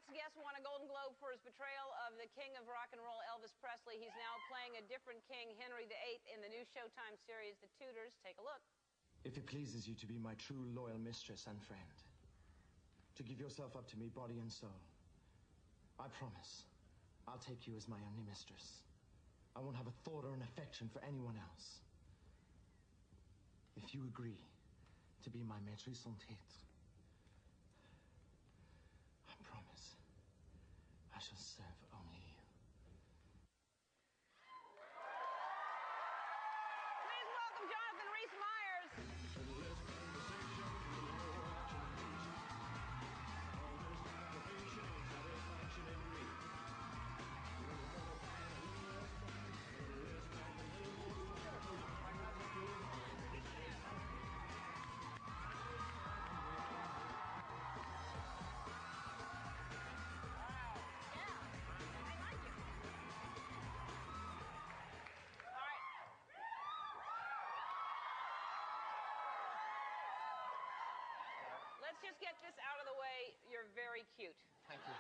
next guest won a Golden Globe for his portrayal of the king of rock and roll, Elvis Presley. He's now playing a different king, Henry VIII, in the new Showtime series, The Tudors. Take a look. If it pleases you to be my true, loyal mistress and friend, to give yourself up to me, body and soul, I promise I'll take you as my only mistress. I won't have a thought or an affection for anyone else. If you agree to be my maîtresse en titre, I promise I shall serve only you. Please welcome Jonathan Rhys Myers. Let's just get this out of the way. You're very cute. Thank you.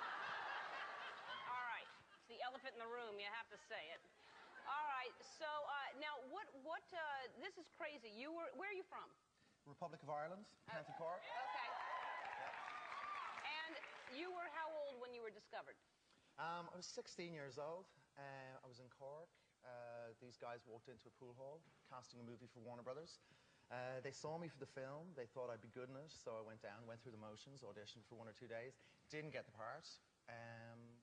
All right. It's the elephant in the room. You have to say it. All right. So now, this is crazy. Where are you from? Republic of Ireland, County Cork. Okay. Yeah. And you were how old when you were discovered? I was 16 years old. I was in Cork. These guys walked into a pool hall, casting a movie for Warner Brothers. They saw me for the film. They thought I'd be good in it, so I went down, went through the motions, auditioned for 1 or 2 days, didn't get the part, and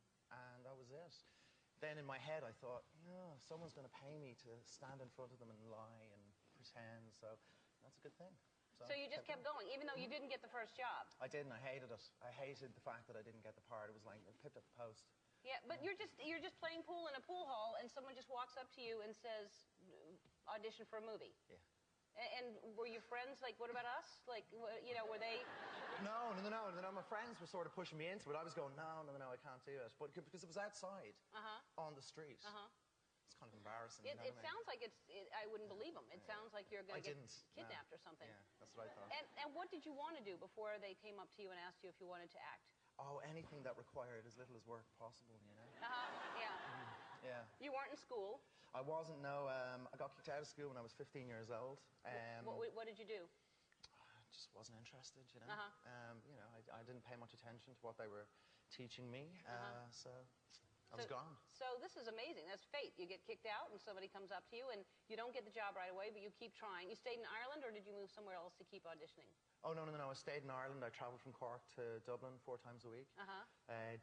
that was it. Then in my head I thought, someone's going to pay me to stand in front of them and lie and pretend, so that's a good thing. So you just kept going, even though you didn't get the first job? I didn't. I hated it. I hated the fact that I didn't get the part. It was like, I picked up the post. Yeah, but you're just playing pool in a pool hall, and someone just walks up to you and says, audition for a movie. Yeah. And were you friends? Like, what about us? Like, you know, were they... No. My friends were sort of pushing me into it. I was going, no, I can't do it. But because it was outside, on the street. It's kind of embarrassing. It sounds like I wouldn't believe them. It sounds like you're going to get kidnapped or something. Yeah, that's what I thought. And what did you want to do before they came up to you and asked you if you wanted to act? Oh, anything that required as little as work possible, you know? Yeah. Yeah. You weren't in school? I wasn't, no. I got kicked out of school when I was 15 years old. What did you do? I just wasn't interested, you know? You know, I didn't pay much attention to what they were teaching me, so I was gone. So this is amazing. That's fate. You get kicked out and somebody comes up to you and you don't get the job right away, but you keep trying. You stayed in Ireland or did you move somewhere else to keep auditioning? Oh, no. I stayed in Ireland. I travelled from Cork to Dublin 4 times a week.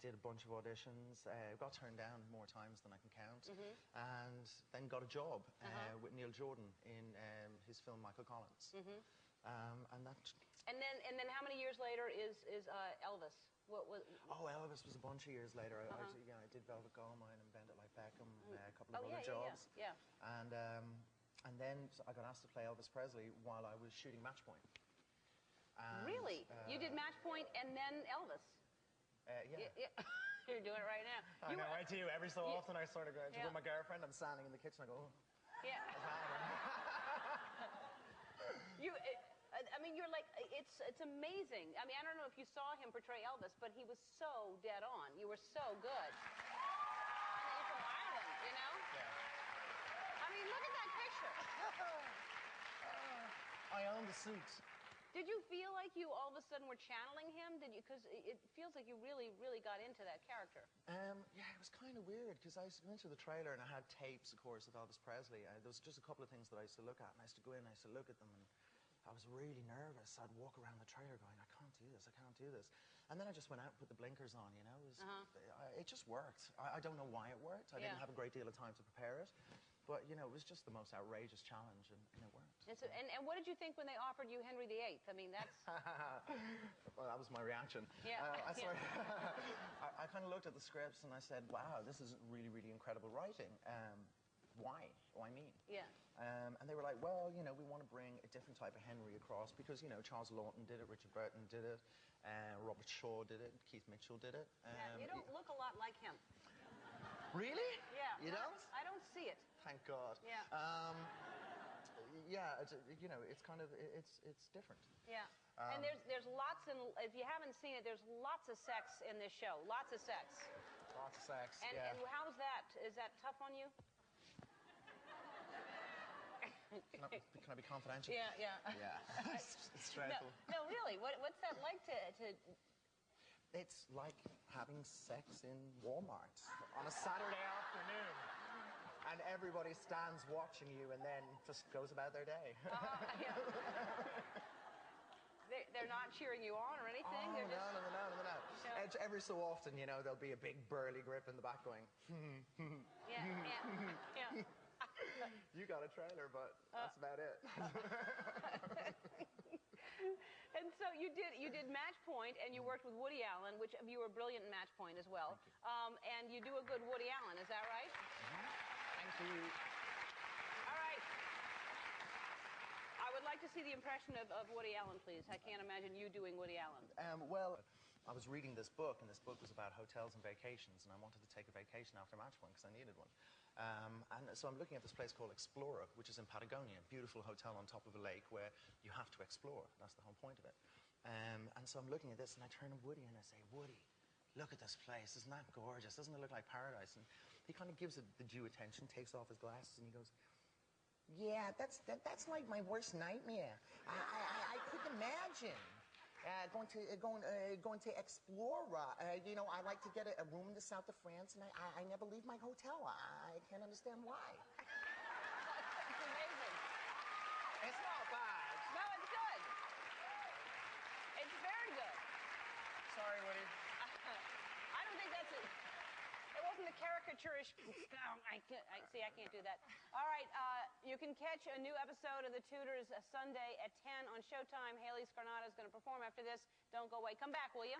Did a bunch of auditions. Got turned down more times than I can count. And then got a job with Neil Jordan in his film Michael Collins. And then how many years later is Elvis? Oh, Elvis was a bunch of years later. I did Velvet Goldmine and Bend It Like Beckham, a couple of other jobs. Yeah. And then I got asked to play Elvis Presley while I was shooting Match Point. And, really? You did Match Point and then Elvis? Yeah. You're doing it right now. I know, I do. Every so often I sort of go with my girlfriend, I'm standing in the kitchen, I go, yeah. I mean, you're like, it's amazing. I mean, I don't know if you saw him portray Elvis, but he was so dead on. You were so good. I mean, you're from Ireland, you know? Yeah. I mean, look at that picture. I own the suit. Did you feel like you all of a sudden were channeling him? Did you? Because it feels like you really, really got into that character. Yeah, it was kind of weird because I went to the trailer and I had tapes, of course, of Elvis Presley. There was just a couple of things that I used to look at, and I used to go in and I used to look at them, and I was really nervous. I'd walk around the trailer going, I can't do this. And then I just went out and put the blinkers on, you know? It just worked. I don't know why it worked. I didn't have a great deal of time to prepare it. But, you know, it was just the most outrageous challenge, and it worked. And what did you think when they offered you Henry VIII? I mean, that's... Well, that was my reaction. Yeah. I kind of looked at the scripts and I said, wow, this is really, really incredible writing. Why? Why me? Yeah. And they were like, well, you know, we want to bring a different type of Henry across because, you know, Charles Lawton did it, Richard Burton did it, Robert Shaw did it, Keith Mitchell did it. Yeah, you don't look a lot like him. Really? Yeah. You don't? I don't see it. Thank God. Yeah. Yeah, you know, it's kind of, it's different. Yeah. And there's lots, and if you haven't seen it, there's lots of sex in this show. Lots of sex. Lots of sex. And, yeah. and how's that? Is that tough on you? Can I be confidential? Yeah. Yeah. It's dreadful. No, really. What's that like to? It's like having sex in Walmart on a Saturday afternoon. And everybody stands watching you and then just goes about their day. Yeah. They're not cheering you on or anything? Oh, They're just... no. Yeah. Every so often, you know, there'll be a big burly grip in the back going, Yeah. you got a trailer, but that's about it. And so you did Match Point, and you worked with Woody Allen, which you were brilliant in Match Point as well. And you do a good Woody Allen, is that right? Thank you. All right. I would like to see the impression of Woody Allen, please. I can't imagine you doing Woody Allen. Well, I was reading this book, and this book was about hotels and vacations, and I wanted to take a vacation after Match Point because I needed one. And so I'm looking at this place called Explorer, which is in Patagonia, a beautiful hotel on top of a lake where you have to explore. That's the whole point of it. And so I'm looking at this, and I turn to Woody, and I say, Woody, look at this place. Isn't that gorgeous? Doesn't it look like paradise? And he kind of gives it the due attention, takes off his glasses, and he goes, yeah, that's like my worst nightmare. I couldn't imagine. Going to Explorer. You know, I like to get a room in the south of France, and I never leave my hotel. I can't understand why. It's amazing. It's not bad. No, it's good. It's very good. Sorry, Woody. I don't think that's it. It wasn't a caricaturish. I can't do that. All right, you can catch a new episode of The Tudors Sunday at 10 on Showtime. Haley Scarnata is going to perform after this. Don't go away. Come back, will you?